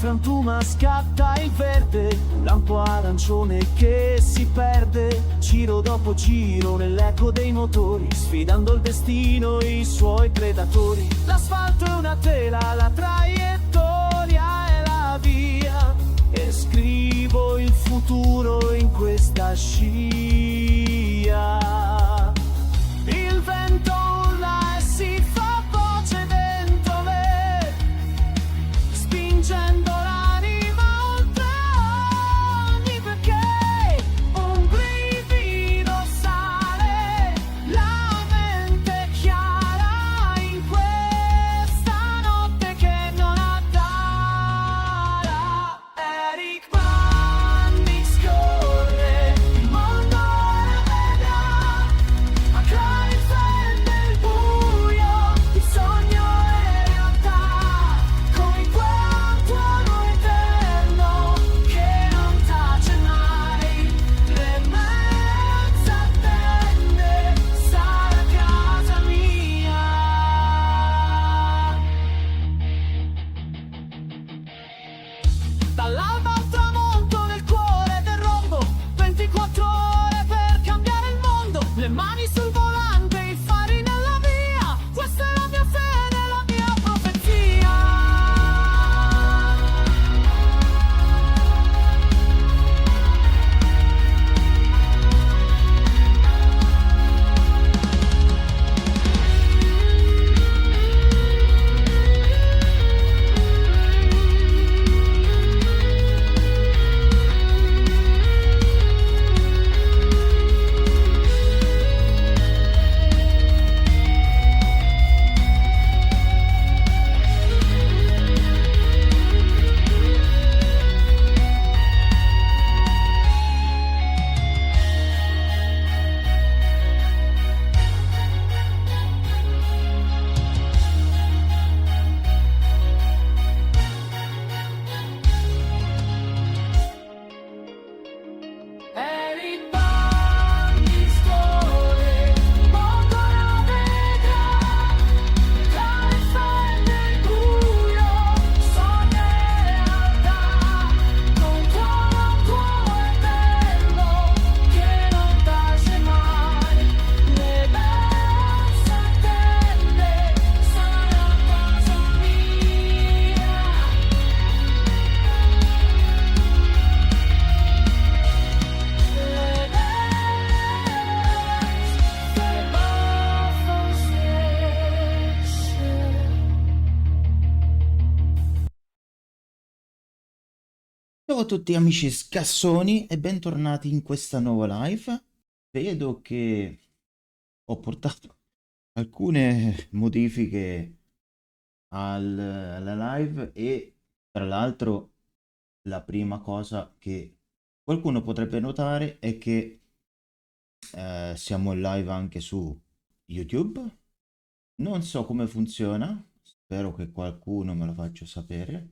frantuma scatta il verde, lampo arancione che si perde, giro dopo giro nell'eco dei motori, sfidando il destino e i suoi predatori. L'asfalto è una tela, la traiettoria è la via, e scrivo il futuro in questa scia. Il vento urla e si fa voce dentro me, spingendo l'anima oltre ogni perché. Un brivido sale, la mente è chiara in questa notte che non ha tara. Eric Bandi scorre, il mondo ora vedrà, ma tra il freddo e il buio, il sogno è realtà, come quel tuono eterno che non tace mai. Le mezze attende, sarà casa mia. Dall'alba al tramonto nel cuore del rombo, 24 ore per cambiare il mondo. Le mani sul volante, i fari nella via, questa è la mia fede, la mia profezia. Eric Bandi scorre, il mondo ora vedrà, tra il freddo e il buio, sogno e realtà, con tuono eterno che non tace mai. Le belle attende, sarà casa mia. Ciao a tutti amici scassoni e bentornati in questa nuova live. Vedo che ho portato alcune modifiche alla live e tra l'altro la prima cosa che qualcuno potrebbe notare è che siamo in live anche su YouTube. Non so come funziona, spero che qualcuno me lo faccia sapere.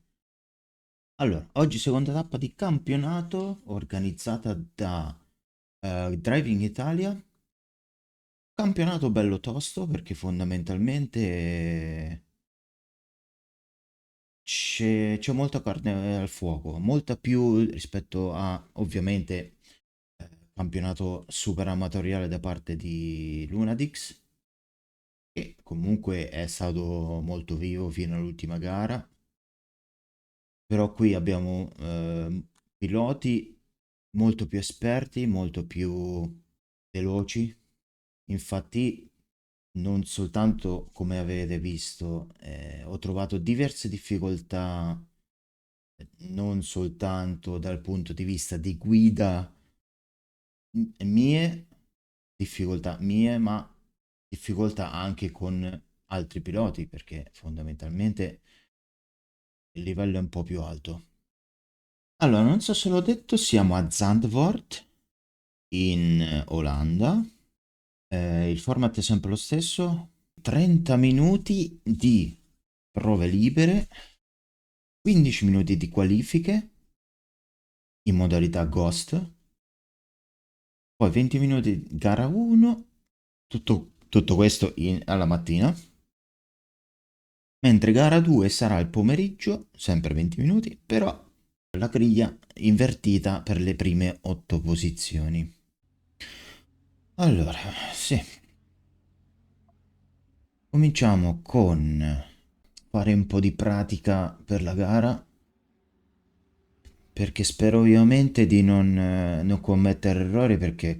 Allora, oggi seconda tappa di campionato organizzata da Driving Italia. Campionato bello tosto perché fondamentalmente c'è molta carne al fuoco, molta più rispetto a ovviamente campionato super amatoriale da parte di Lunadix, che comunque è stato molto vivo fino all'ultima gara. Però qui abbiamo piloti molto più esperti, molto più veloci. Infatti, non soltanto come avete visto, ho trovato diverse difficoltà, non soltanto dal punto di vista di guida mie, difficoltà mie, ma difficoltà anche con altri piloti, perché fondamentalmente il livello è un po' più alto. Allora, non so se l'ho detto, siamo a Zandvoort in Olanda. Il format è sempre lo stesso. 30 minuti di prove libere, 15 minuti di qualifiche in modalità Ghost, poi 20 minuti di gara 1, tutto questo alla mattina. Mentre gara 2 sarà il pomeriggio, sempre 20 minuti, però la griglia invertita per le prime 8 posizioni. Allora, sì, cominciamo con fare un po' di pratica per la gara, perché spero ovviamente di non commettere errori, perché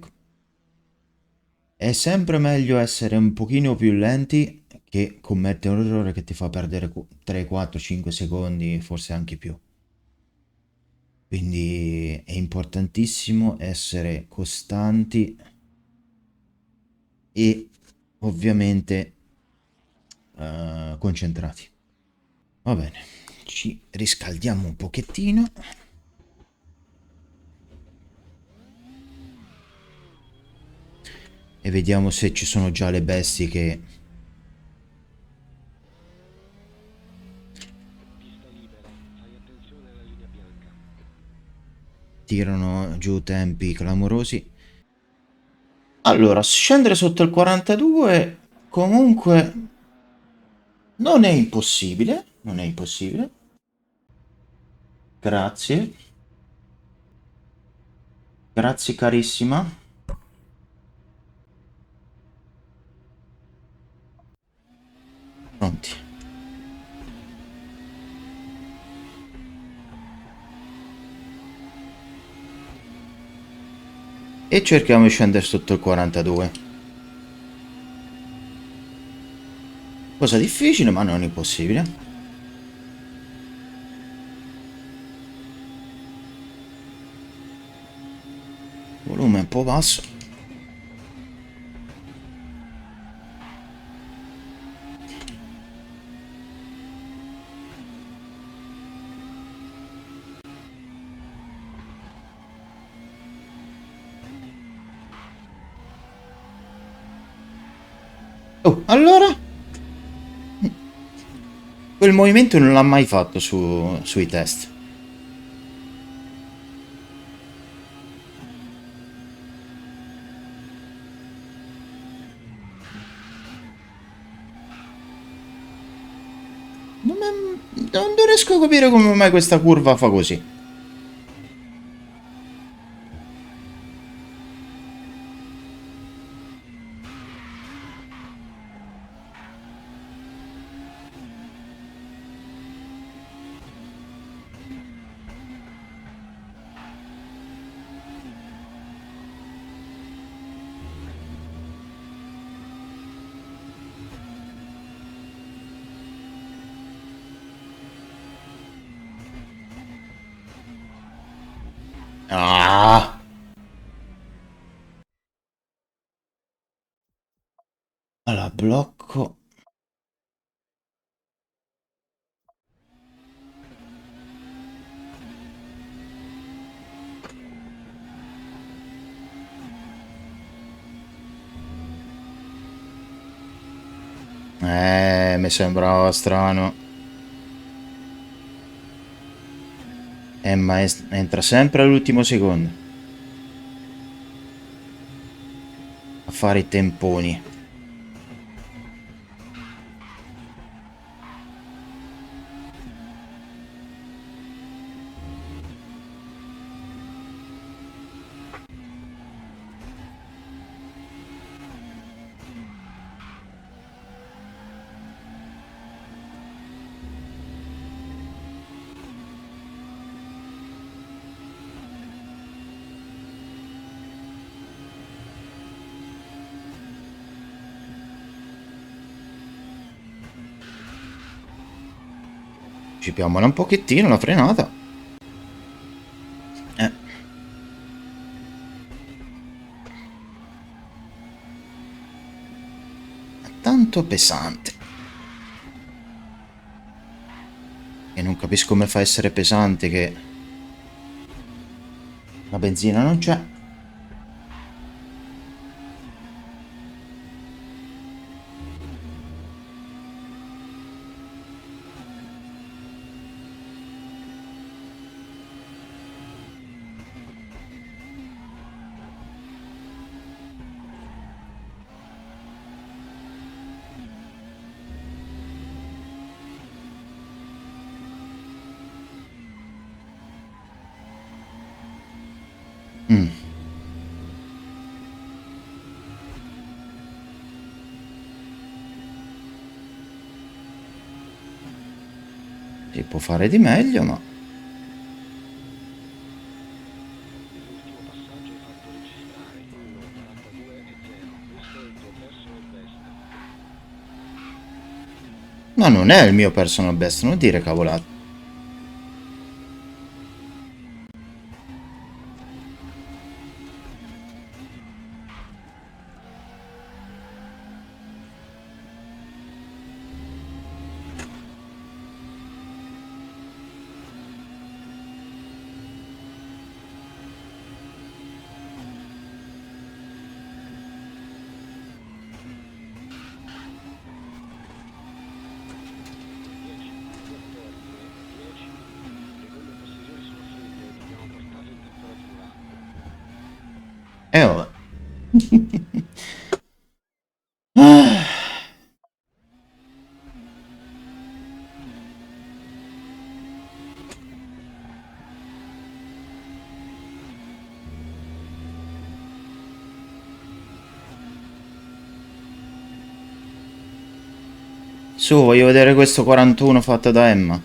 è sempre meglio essere un pochino più lenti che commettere un errore che ti fa perdere 3, 4, 5 secondi, forse anche più. Quindi è importantissimo essere costanti e ovviamente concentrati. Va bene, ci riscaldiamo un pochettino e vediamo se ci sono già le bestie che tirano giù tempi clamorosi. Allora, scendere sotto il 42 comunque non è impossibile, non è impossibile. Grazie, grazie carissima. Pronti. E cerchiamo di scendere sotto il 42. Cosa difficile, ma non impossibile. Volume un po' basso. Oh, allora? Quel movimento non l'ha mai fatto sui test. Non riesco a capire come mai questa curva fa così. Ah! Allora, blocco. Mi sembrava strano. Ma entra sempre all'ultimo secondo a fare i temponi. Cipiamola un pochettino la frenata. Eh, è tanto pesante. E non capisco come fa a essere pesante che la benzina non c'è. Mm. Si può fare di meglio, ma... Ma non è il mio personal best, non dire cavolate. Vabbè. Su, voglio vedere questo 41 fatto da Emma.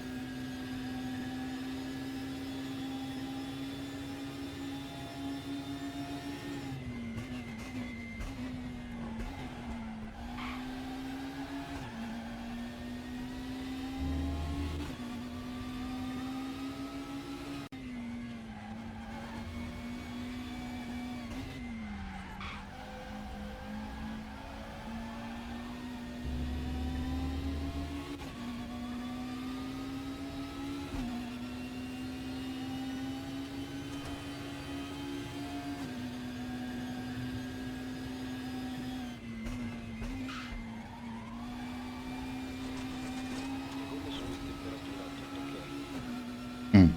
Mm.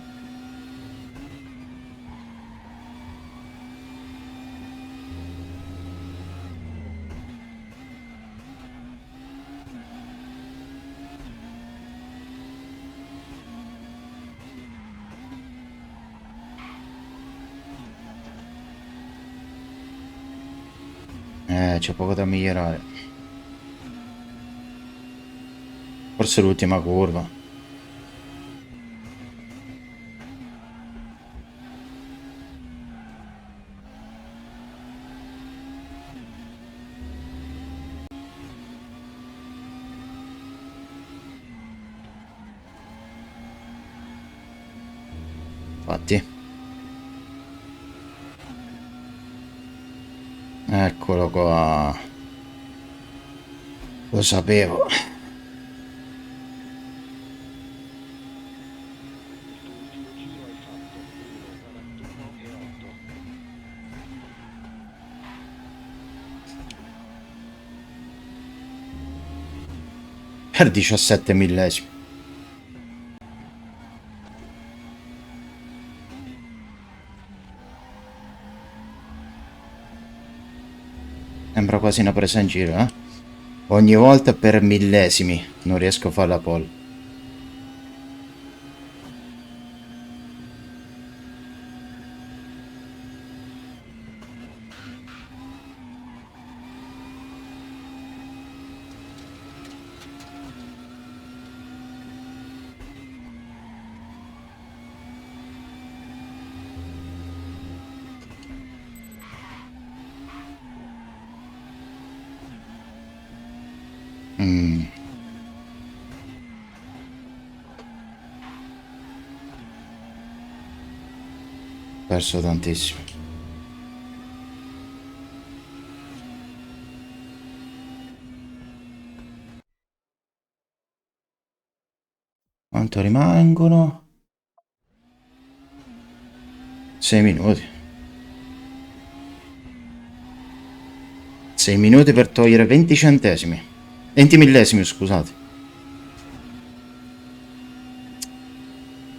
C'è poco da migliorare. Forse l'ultima curva. Infatti. Eccolo qua. Lo sapevo. Per 17 millesimi. Sembra quasi una presa in giro, eh? Ogni volta per millesimi non riesco a fare la pole. Mm. Perso tantissimo. Quanto rimangono? 6 minuti. 6 minuti per togliere 20 centesimi. 20 millesimi, scusate.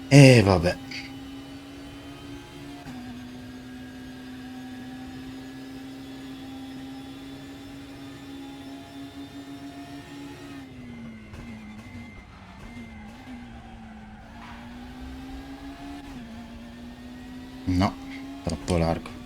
E vabbè. No. Troppo largo.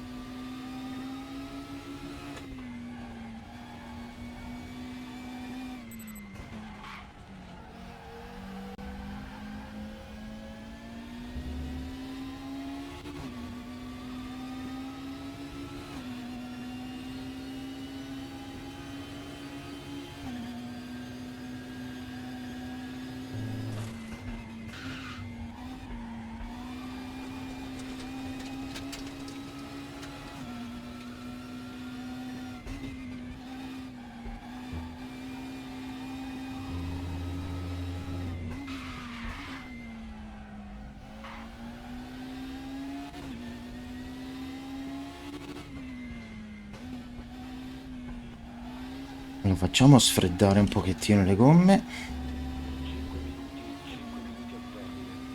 Lo facciamo sfreddare un pochettino le gomme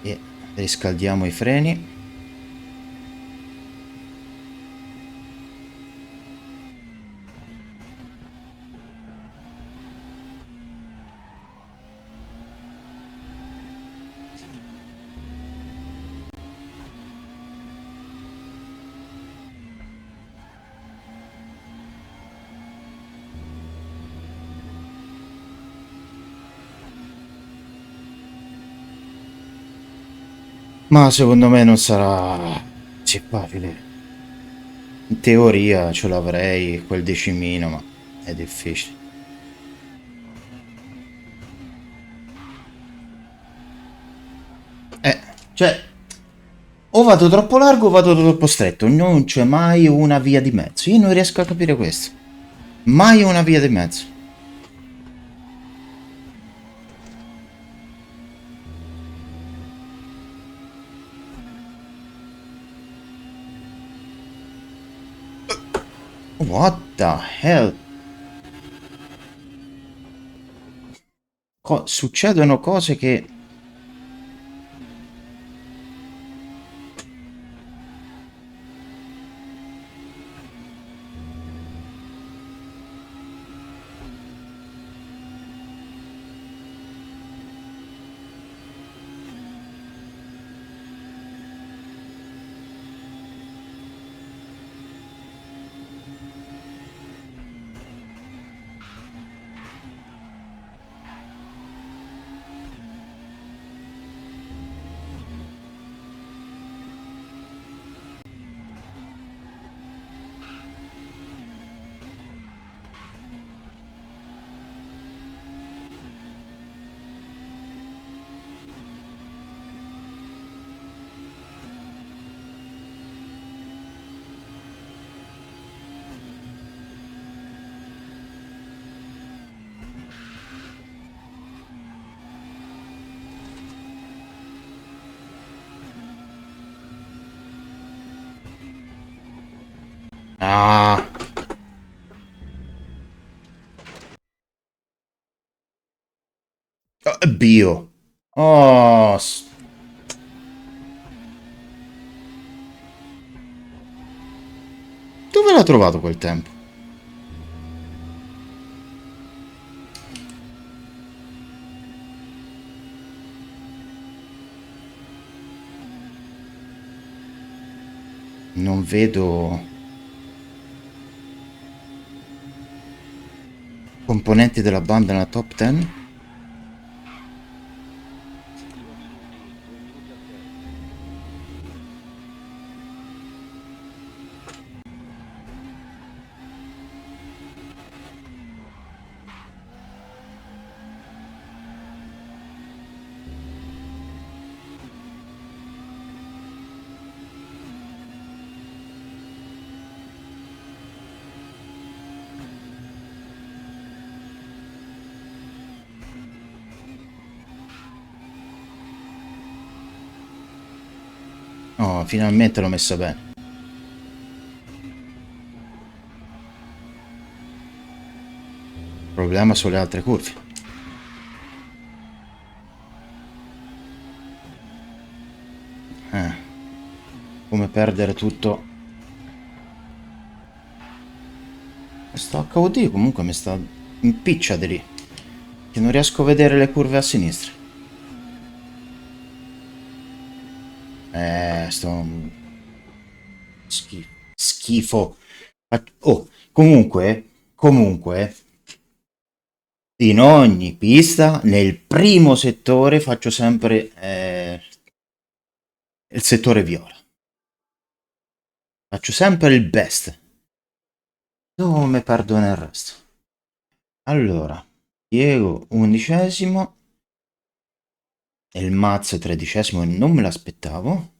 e riscaldiamo i freni. Ma secondo me non sarà così facile. In teoria ce l'avrei quel decimino, ma è difficile. Cioè, o vado troppo largo o vado troppo stretto. Non c'è mai una via di mezzo. Io non riesco a capire questo. Mai una via di mezzo. What the hell? Succedono cose che... Ah... Bio. Oh... Dove l'ha trovato quel tempo? Non vedo... componenti della banda nella top 10? Oh, finalmente l'ho messa bene. Il problema sono le altre curve. Come perdere tutto. Questo HUD comunque mi sta impiccia di lì. Che non riesco a vedere le curve a sinistra. Sto... Schifo. Schifo. Oh, comunque, in ogni pista, nel primo settore faccio sempre il settore viola. Faccio sempre il best. Non mi perdo nel resto. Allora, Diego 11esimo e il Maz 13esimo, non me l'aspettavo.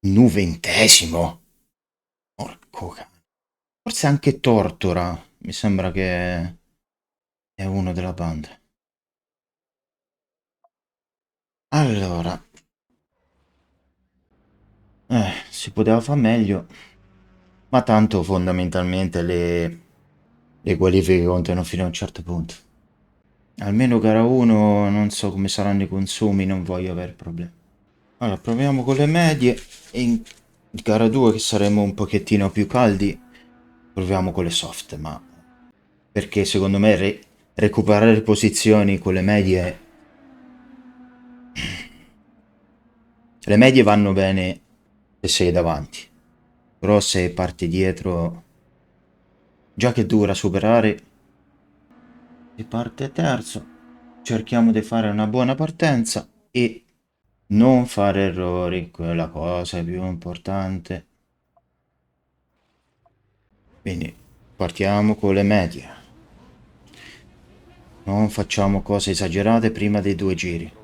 Nu 20esimo. Porco cane. Forse anche Tortora. Mi sembra che è uno della banda. Allora, si poteva fare meglio, ma tanto fondamentalmente le qualifiche contano fino a un certo punto. Almeno gara 1 non so come saranno i consumi, non voglio avere problemi. Allora, proviamo con le medie e in gara 2 che saremo un pochettino più caldi, proviamo con le soft, ma perché secondo me recuperare posizioni con le medie vanno bene se sei davanti, però se parti dietro, già che dura superare, si parte terzo, cerchiamo di fare una buona partenza e non fare errori, quella cosa più importante. Quindi partiamo con le medie. Non facciamo cose esagerate prima dei 2 giri.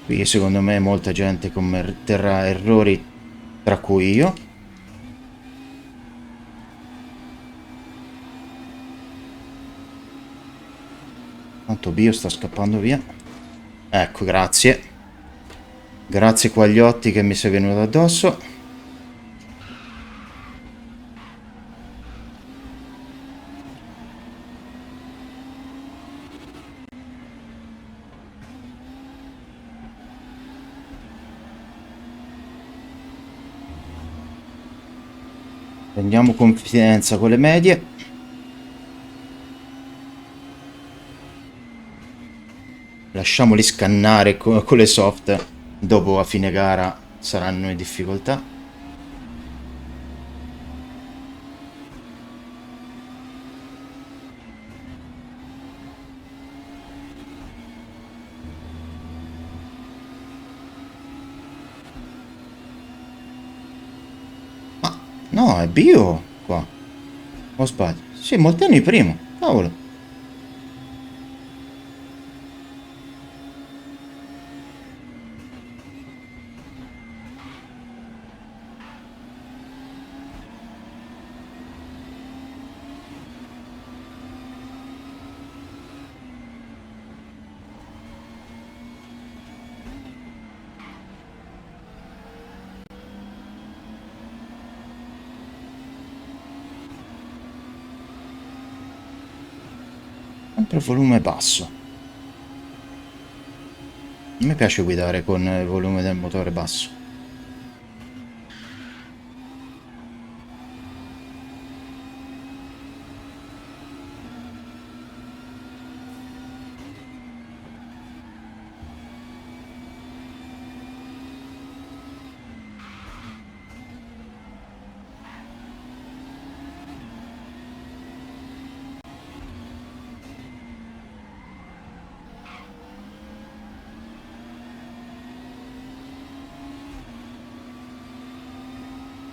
Qui secondo me molta gente commetterà errori, tra cui io. Tanto Bio sta scappando via. Ecco, grazie. Grazie Quagliotti che mi sei venuto addosso. Prendiamo confidenza con le medie. Lasciamoli scannare con le soft. Dopo a fine gara saranno in difficoltà. Ma no, è Bio qua. O sbaglio? Sì, molti anni prima. Cavolo. Sempre volume basso. Non mi piace guidare con il volume del motore basso.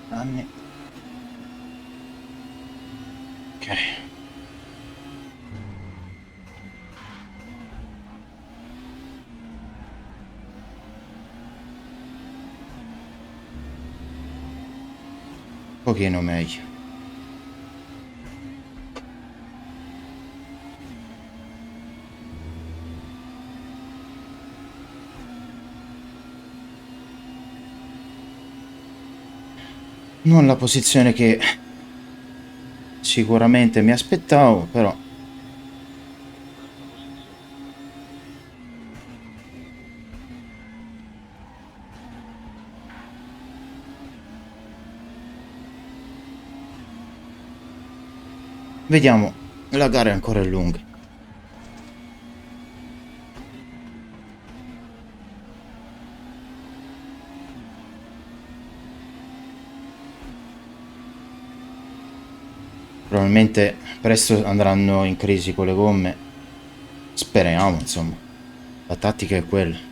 Anni. Ok. Un pochino meglio. Non la posizione che sicuramente mi aspettavo, però vediamo, la gara è ancora lunga. Probabilmente presto andranno in crisi con le gomme. Speriamo, insomma. La tattica è quella.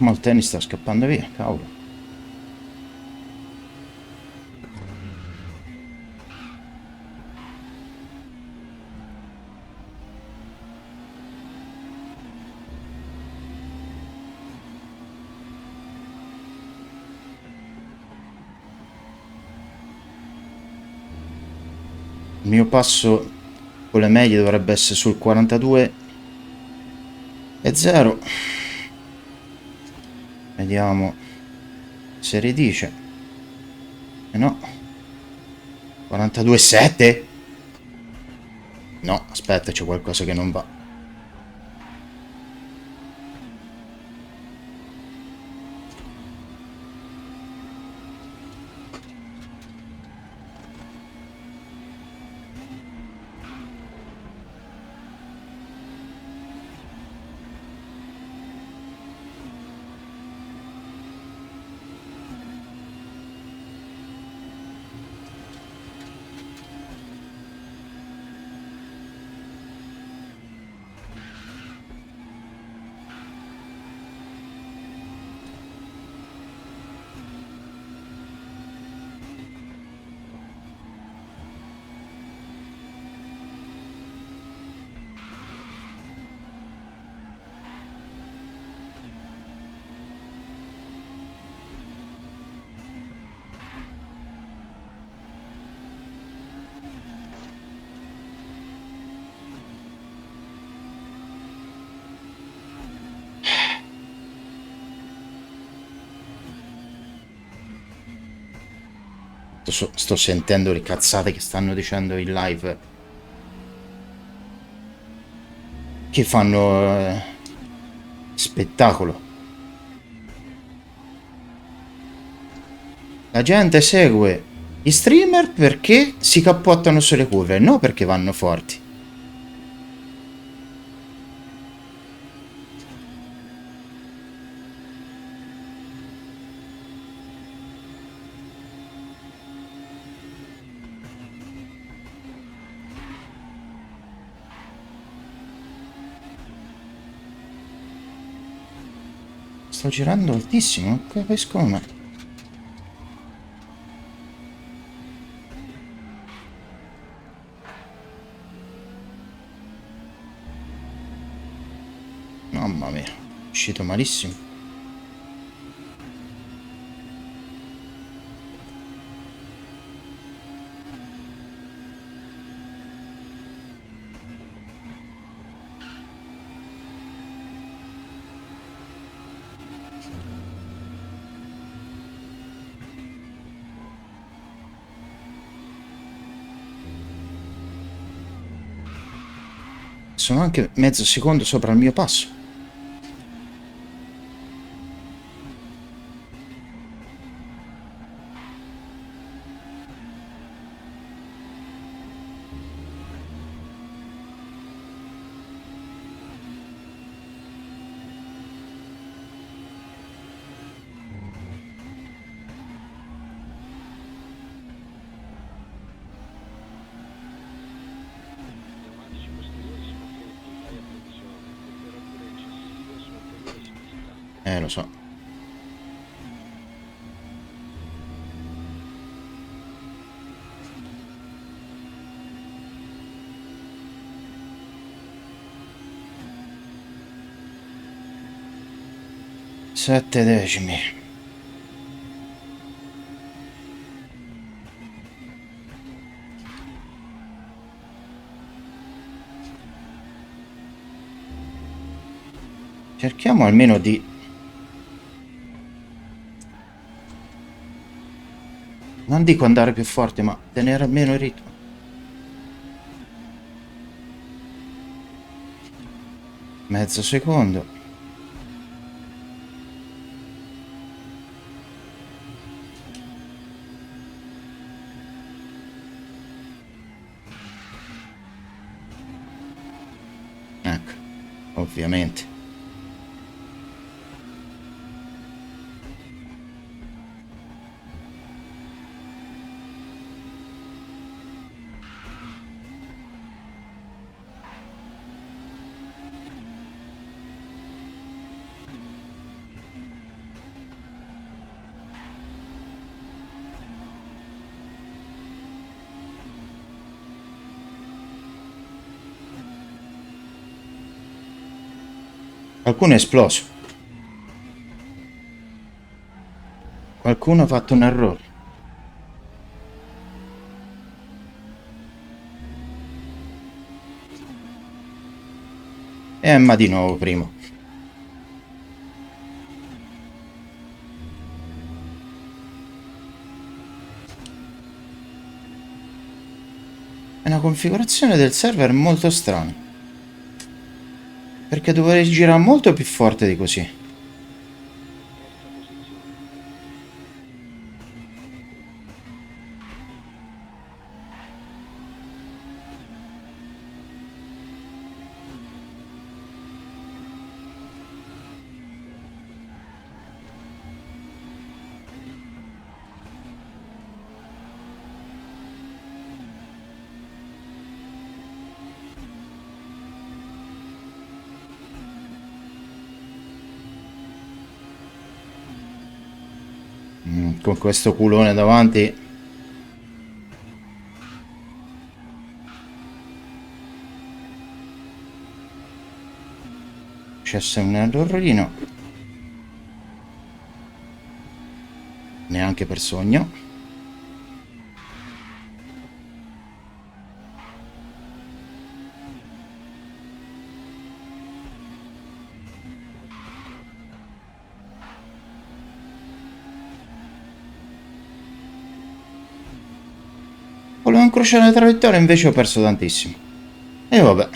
Ma il tennis sta scappando via, cavolo. Il mio passo con le medie dovrebbe essere sul 42 e 0. Vediamo se ridice. E no. 42,7? No, aspetta, c'è qualcosa che non va. Sto sentendo le cazzate che stanno dicendo in live. Che fanno spettacolo. La gente segue gli streamer perché si cappottano sulle curve, non perché vanno forti. Sto girando altissimo, non capisco come. Mamma mia, è uscito malissimo. Sono anche mezzo secondo sopra il mio passo. Lo so. 7 decimi. Cerchiamo almeno di... non dico andare più forte, ma tenere almeno il ritmo. Mezzo secondo. Ecco, ovviamente. Qualcuno è esploso. Qualcuno ha fatto un errore. E Emma di nuovo primo. È una configurazione del server molto strana. Perché dovrei girare molto più forte di così. Con questo culone davanti. C'è un errorino. Neanche per sogno. Volevo incrociare la traiettoria, invece ho perso tantissimo. E vabbè.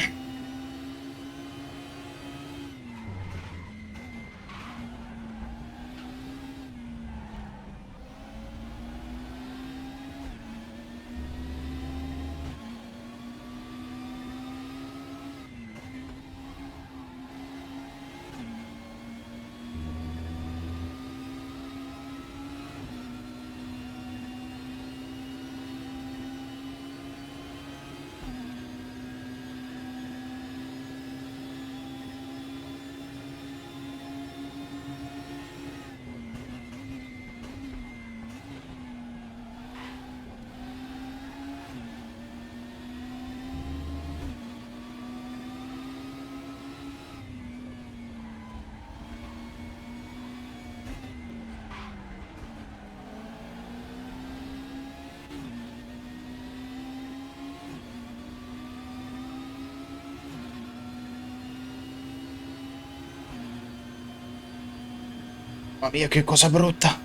Mamma mia, che cosa brutta.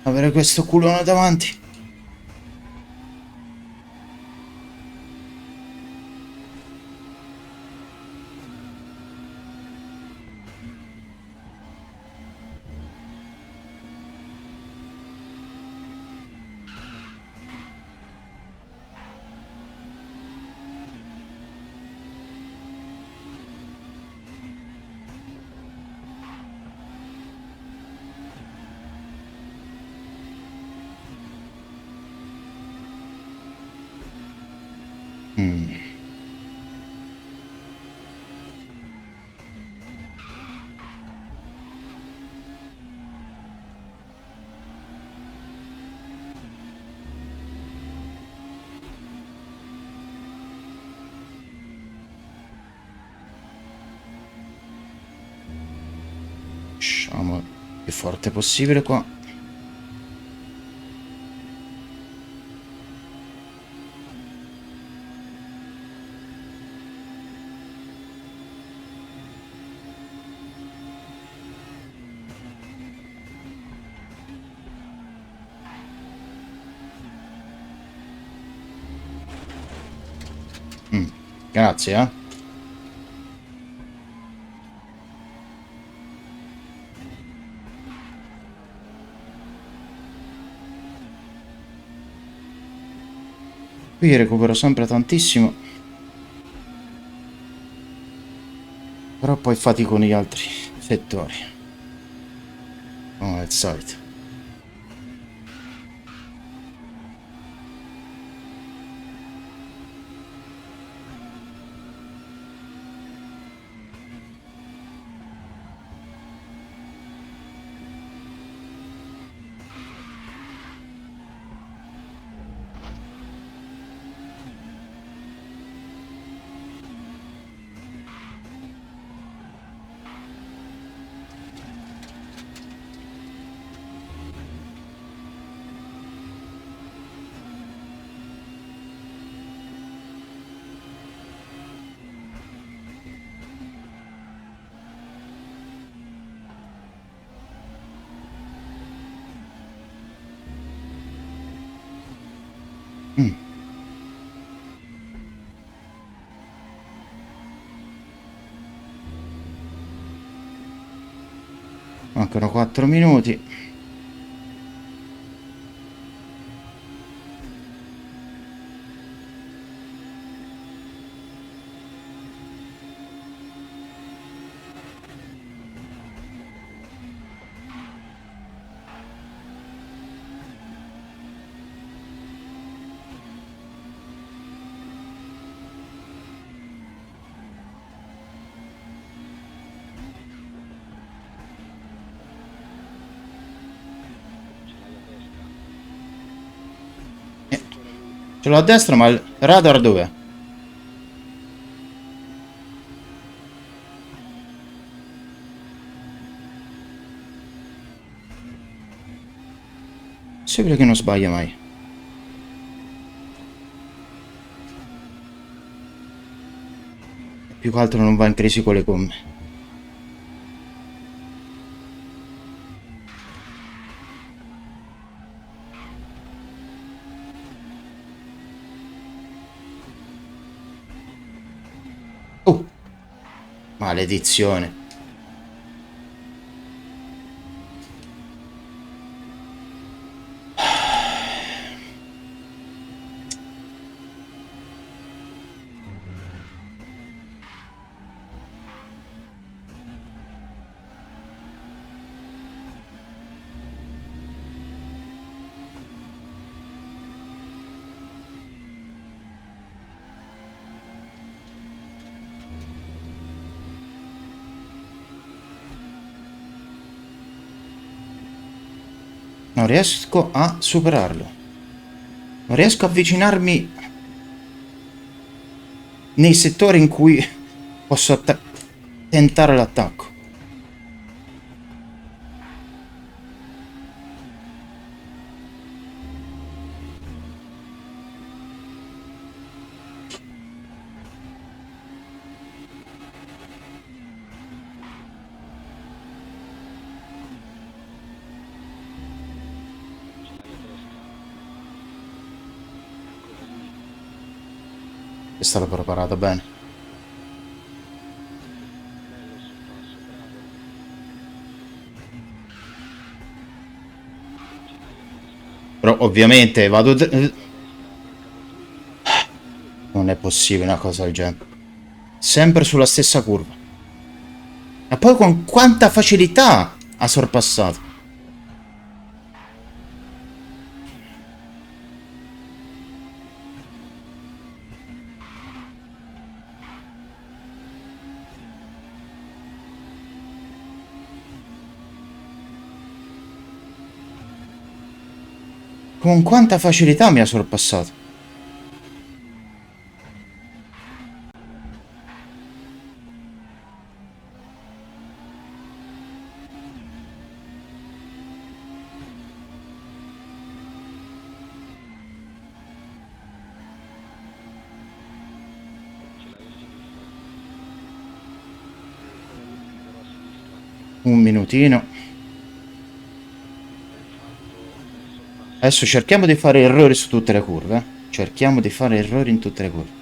Avere questo culone davanti. Shh, amore. più forte possibile qua. Grazie, eh. Qui recupero sempre tantissimo. Però poi fatico negli altri settori. Come al solito. Mancano 4 minuti. Ce l'ho a destra, ma il radar dov'è? Sembra che non sbaglia mai. Più che altro non va in crisi con le gomme. Oh! Maledizione. Non riesco a superarlo. Non riesco a avvicinarmi nei settori in cui posso tentare l'attacco. È stata preparata bene. Però ovviamente vado... Non è possibile una cosa del genere. Sempre sulla stessa curva. E poi con quanta facilità ha sorpassato. Con quanta facilità mi ha sorpassato. Un minutino. Adesso cerchiamo di fare errori su tutte le curve. Cerchiamo di fare errori in tutte le curve.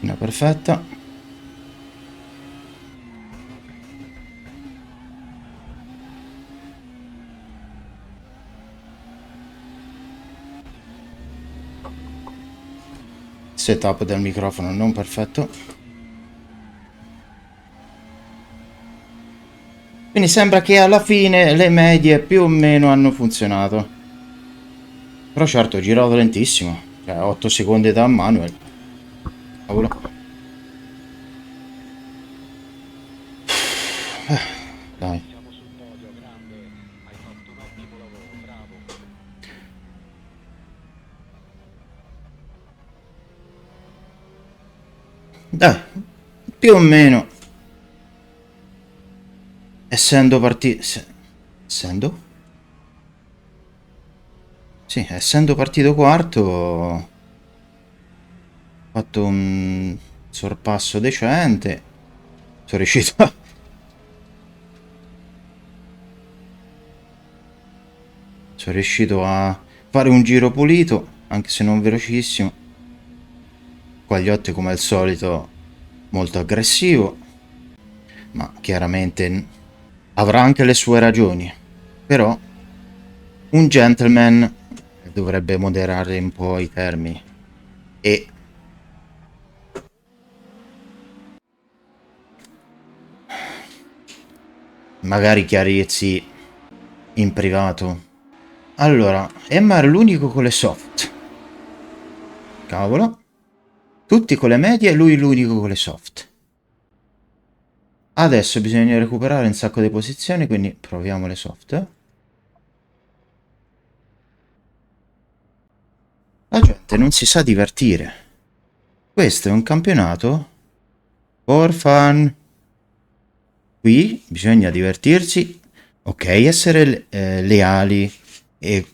Una perfetta. Setup del microfono non perfetto. Quindi sembra che alla fine le medie più o meno hanno funzionato. Però certo, ho girato lentissimo. Cioè 8 secondi da manual. Cavolo. Dai. Dai, più o meno. Essendo partito... Essendo? Sì, essendo partito quarto... Ho fatto un sorpasso decente. Sono riuscito a... Sono riuscito a fare un giro pulito, anche se non velocissimo. Quagliotti come al solito molto aggressivo, ma chiaramente avrà anche le sue ragioni. Però un gentleman dovrebbe moderare un po' i termini e magari chiarirsi in privato. Allora, Emma era l'unico con le soft. Cavolo. Tutti con le medie e lui l'unico con le soft. Adesso bisogna recuperare un sacco di posizioni, quindi proviamo le soft. La gente non si sa divertire. Questo è un campionato for fun. Qui bisogna divertirsi, ok, essere leali e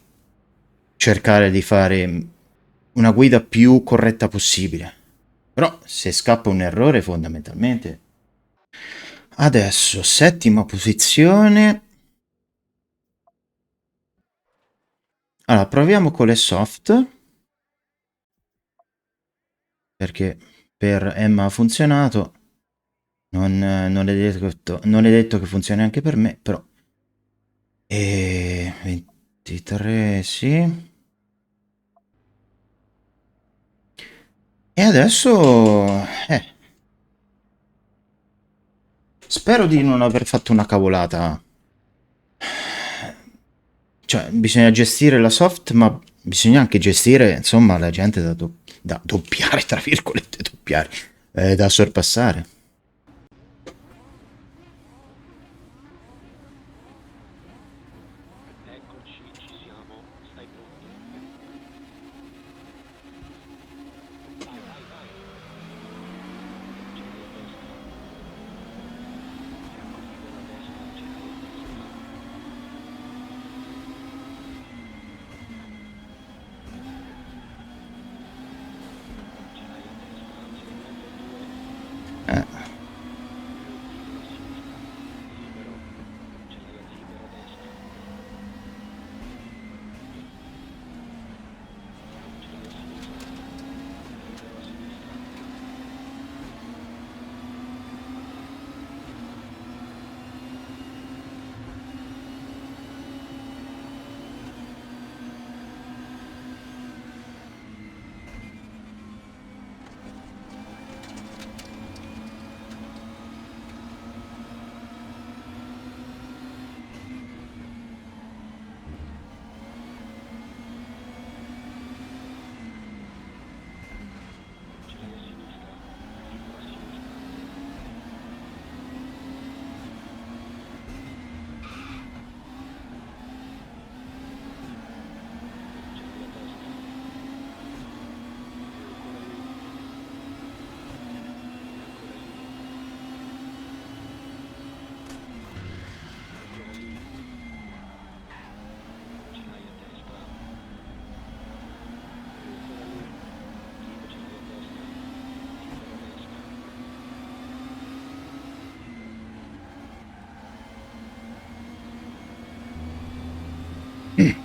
cercare di fare una guida più corretta possibile. Però se scappa un errore fondamentalmente... Adesso, settima posizione. Allora, proviamo con le soft. Perché per Emma ha funzionato. Non è detto che funzioni anche per me, però. E 23, sì. E adesso... Spero di non aver fatto una cavolata. Cioè, bisogna gestire la soft, ma bisogna anche gestire, insomma, la gente da doppiare, tra virgolette, doppiare, da sorpassare.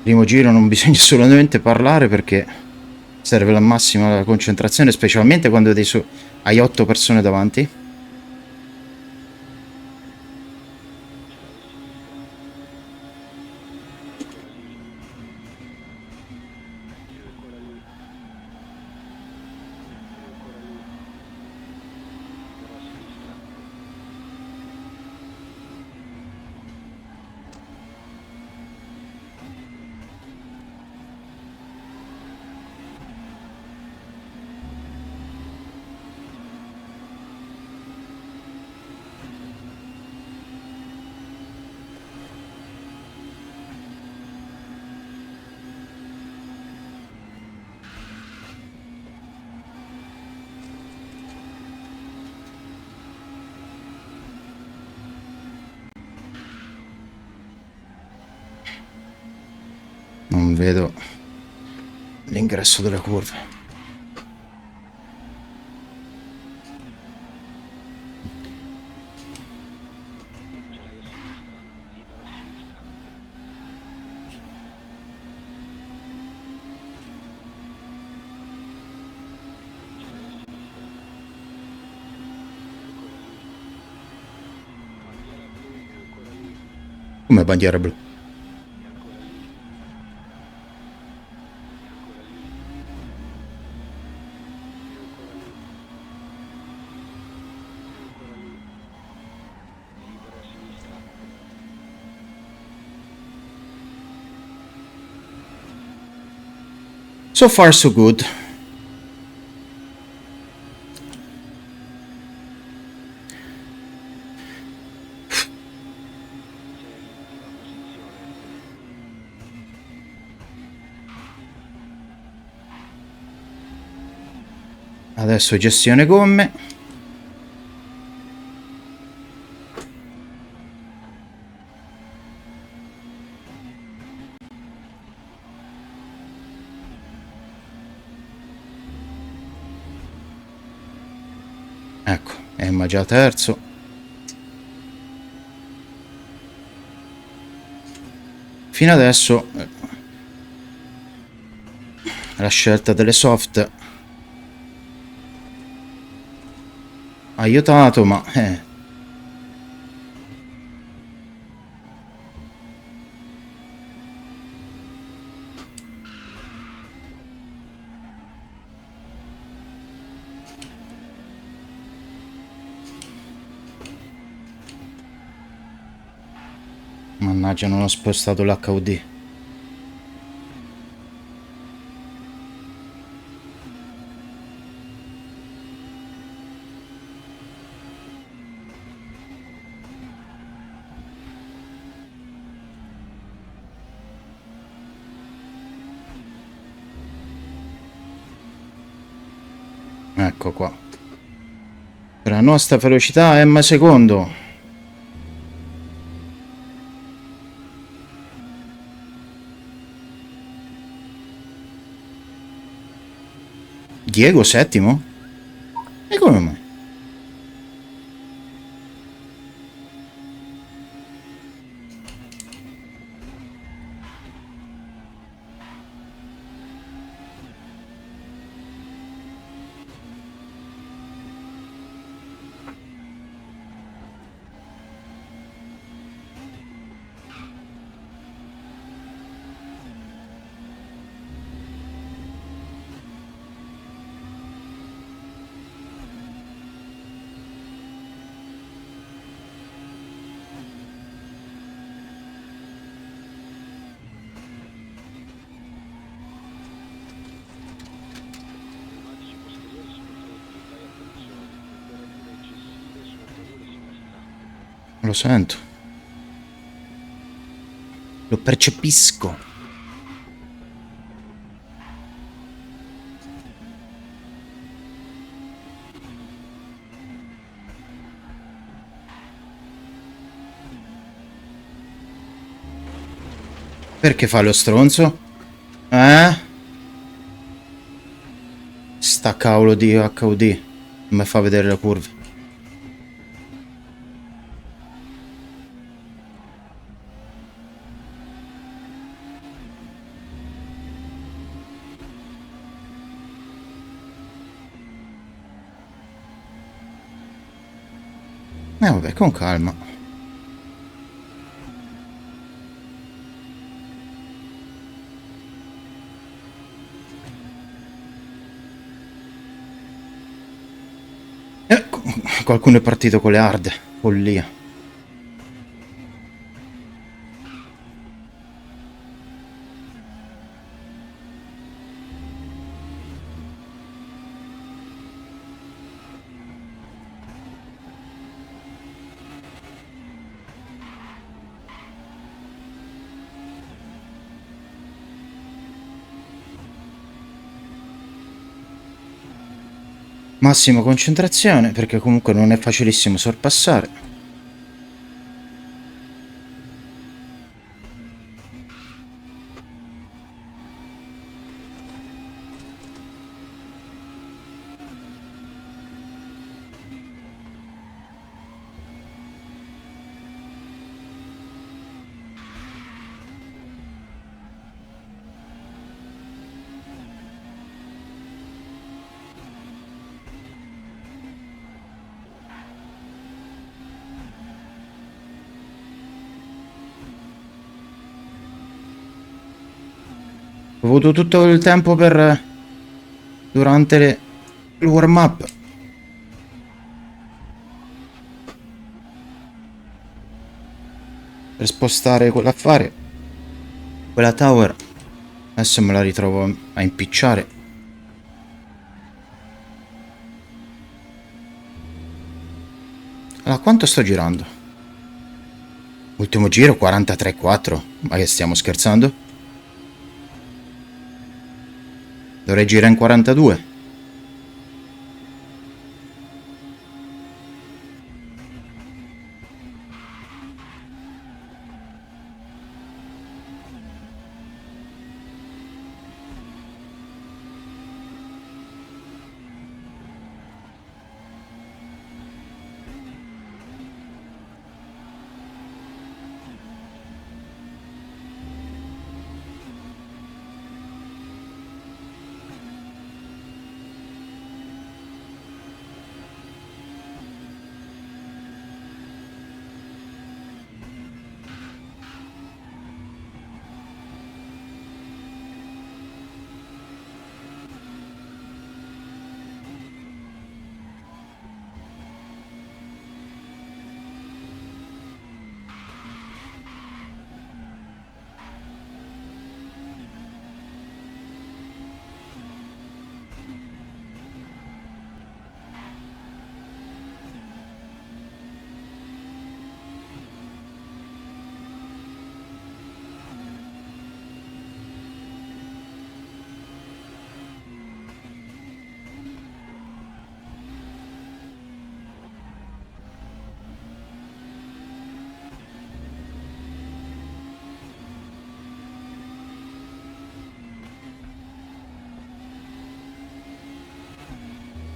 Primo giro non bisogna assolutamente parlare perché serve la massima concentrazione, specialmente quando hai 8 persone davanti. Non vedo l'ingresso della curva. Come bandiera blu? So far so good. Adesso gestione gomme. Ecco, Emma già terzo. Fino adesso la scelta delle soft ha aiutato, ma mannaggia, non ho spostato l'HUD. Ecco qua. Per la nostra velocità Emma secondo. Diego settimo? E come mai? Lo sento. Lo percepisco. Perché fa lo stronzo? Sta cavolo di HUD. Mi fa vedere la curva. Vabbè, con calma. Eh, qualcuno è partito con le hard. Follia. Massima concentrazione, perché comunque non è facilissimo sorpassare. Ho avuto tutto il tempo per durante il warm up per spostare quell'affare, quella tower. Adesso me la ritrovo a impicciare. Allora, quanto sto girando? Ultimo giro 43,4. Ma che stiamo scherzando? Dovrei girare in 42.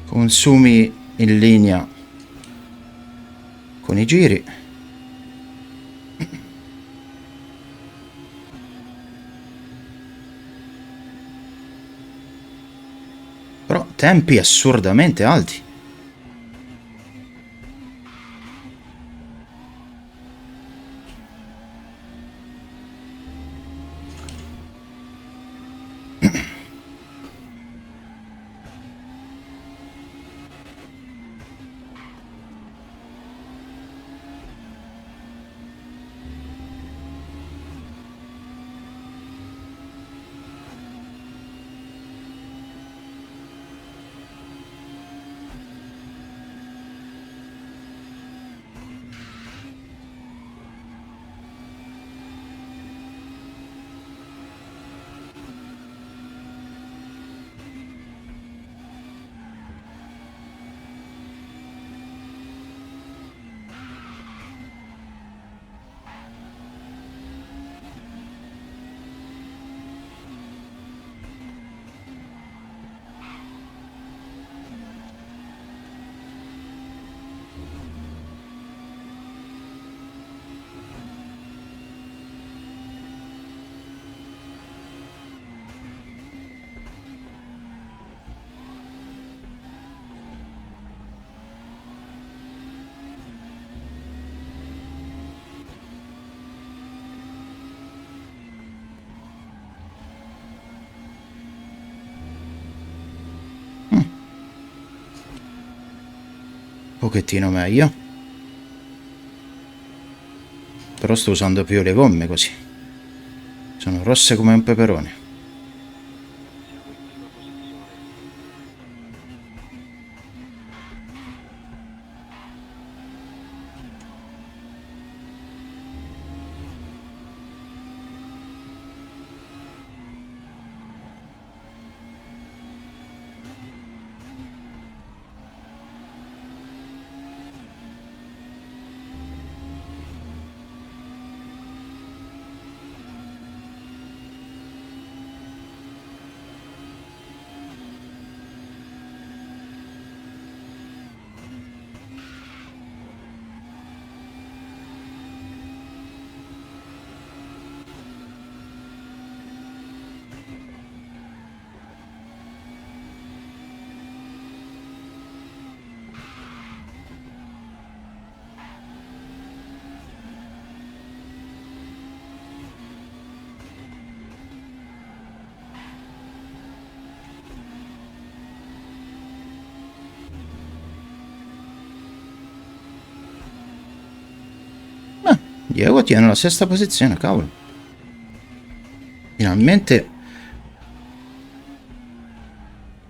Consumi in linea con i giri. Però tempi assurdamente alti. pochettino meglio. Però sto usando più le gomme così. Sono rosse come un peperone. Diego tiene la sesta posizione, cavolo. Finalmente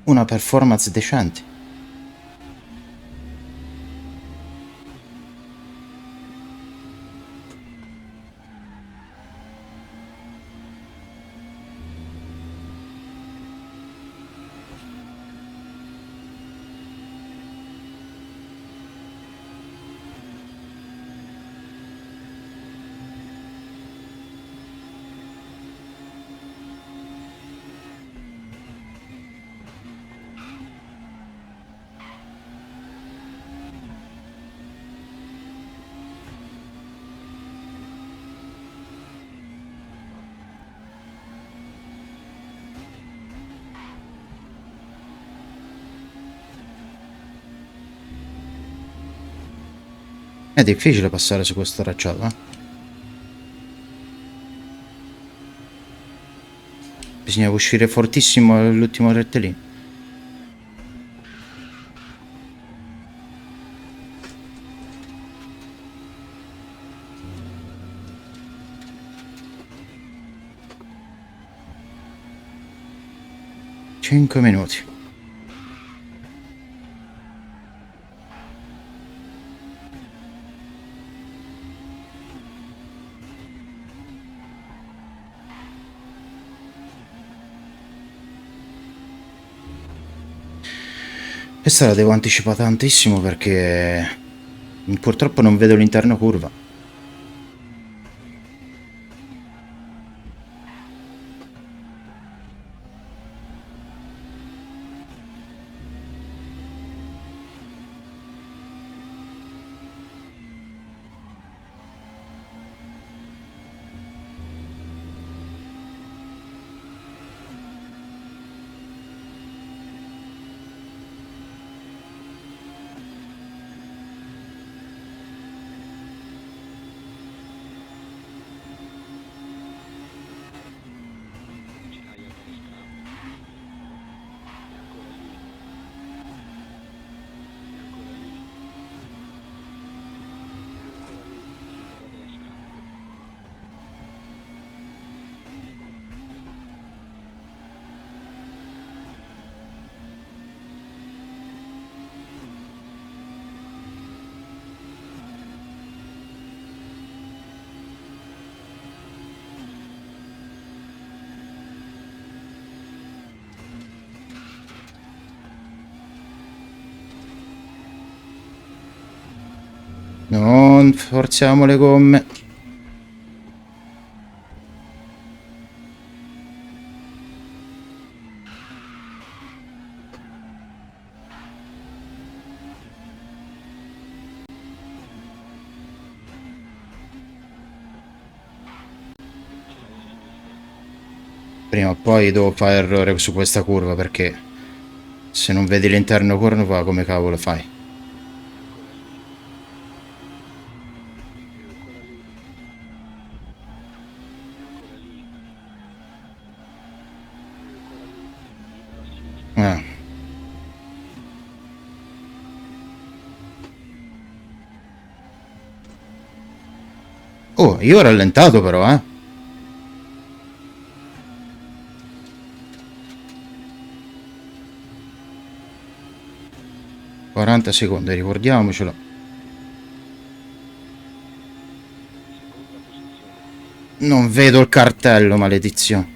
una performance decente. È difficile passare su questo tracciato, eh? Bisogna uscire fortissimo all'ultimo rettilineo. Cinque minuti. Questa la devo anticipare tantissimo perché purtroppo non vedo l'interno curva. Non forziamo le gomme. Prima o poi devo fare errore su questa curva perché se non vedi l'interno curva come cavolo fai? Oh, io ho rallentato però, 40 secondi, ricordiamocelo. Non vedo il cartello, maledizione.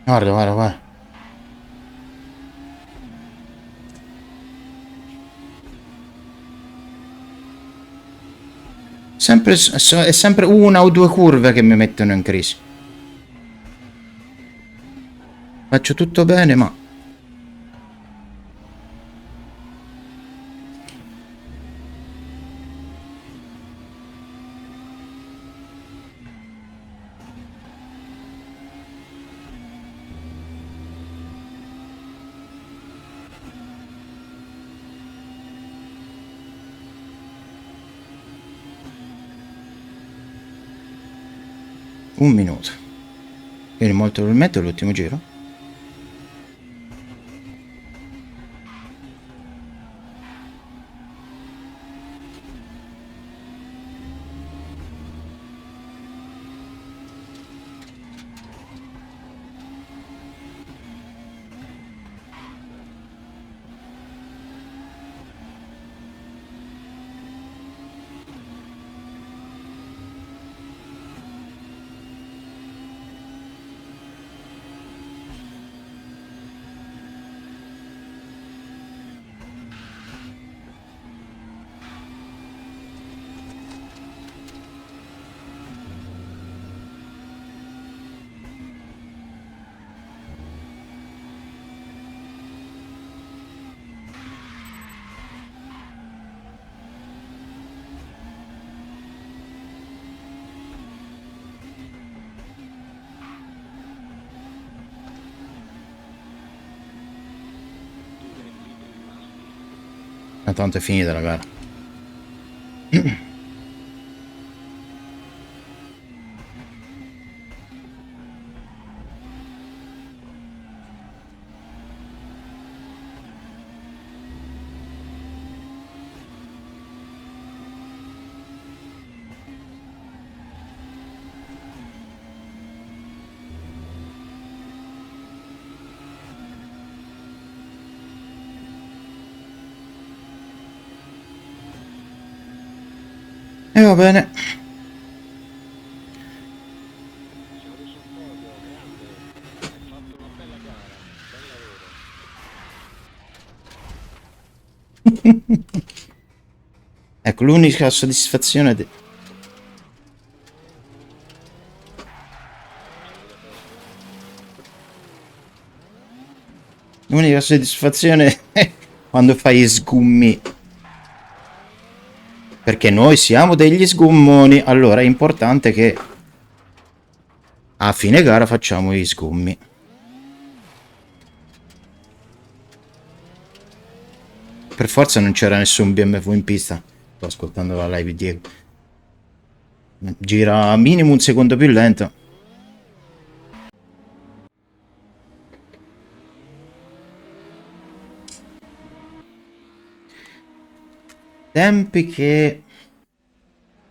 Guarda, guarda, guarda. È sempre una o due curve che mi mettono in crisi. Faccio tutto bene, ma... Un minuto. Quindi molto probabilmente è l'ultimo giro. Ma tanto è finita la gara. E va bene. Ecco, l'unica soddisfazione... L'unica soddisfazione è quando fai sgummi. Perché noi siamo degli sgummoni, allora è importante che a fine gara facciamo gli sgummi. Per forza non c'era nessun BMW in pista. Sto ascoltando la live di Diego. Gira minimo un secondo più lento. Tempi che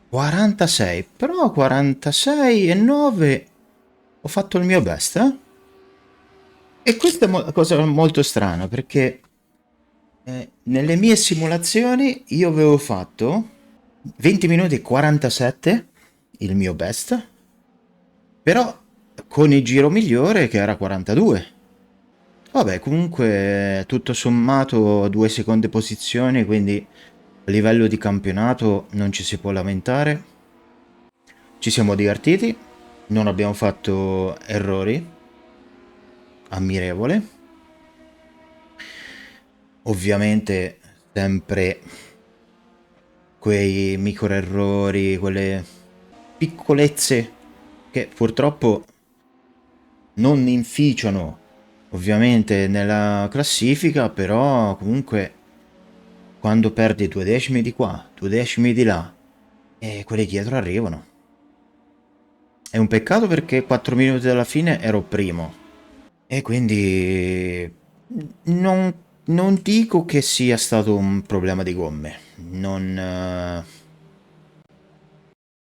46, però 46 e 9 ho fatto il mio best, E questa è una cosa molto strana perché nelle mie simulazioni io avevo fatto 20 minuti e 47, il mio best, però con il giro migliore che era 42. Vabbè, comunque tutto sommato 2 seconde posizioni, quindi a livello di campionato non ci si può lamentare. Ci siamo divertiti, non abbiamo fatto errori, ammirevole. Ovviamente sempre quei micro errori, quelle piccolezze che purtroppo non inficiano ovviamente nella classifica, però comunque quando perdi 2 decimi di qua, 2 decimi di là, e quelli dietro arrivano. È un peccato perché 4 minuti dalla fine ero primo e quindi non dico che sia stato un problema di gomme,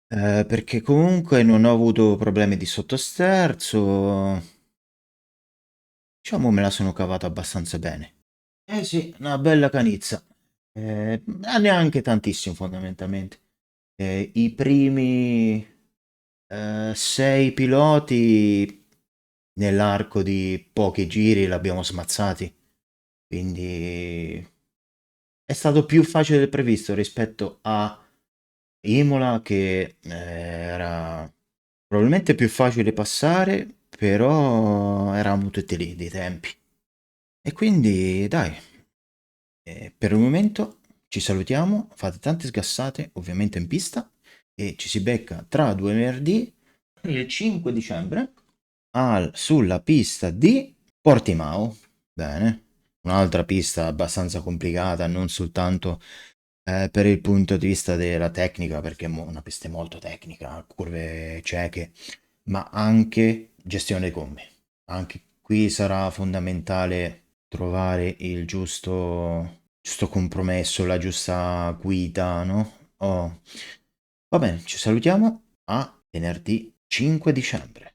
perché comunque non ho avuto problemi di sottosterzo, diciamo me la sono cavata abbastanza bene. Eh sì, una bella canizza. Neanche tantissimo fondamentalmente. I primi 6 piloti nell'arco di pochi giri l'abbiamo smazzati. Quindi è stato più facile del previsto rispetto a Imola che era probabilmente più facile passare, però eravamo tutti lì dei tempi. E quindi dai, per il momento ci salutiamo, fate tante sgassate, ovviamente in pista, e ci si becca tra 2 venerdì, il 5 dicembre, sulla pista di Portimao. Bene, un'altra pista abbastanza complicata, non soltanto per il punto di vista della tecnica, perché è una pista molto tecnica, curve cieche, ma anche gestione dei gomme. Anche qui sarà fondamentale trovare il giusto compromesso, la giusta guida, no? Oh. Va bene, ci salutiamo a venerdì 5 dicembre,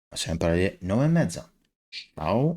sempre alle 9:30. Ciao!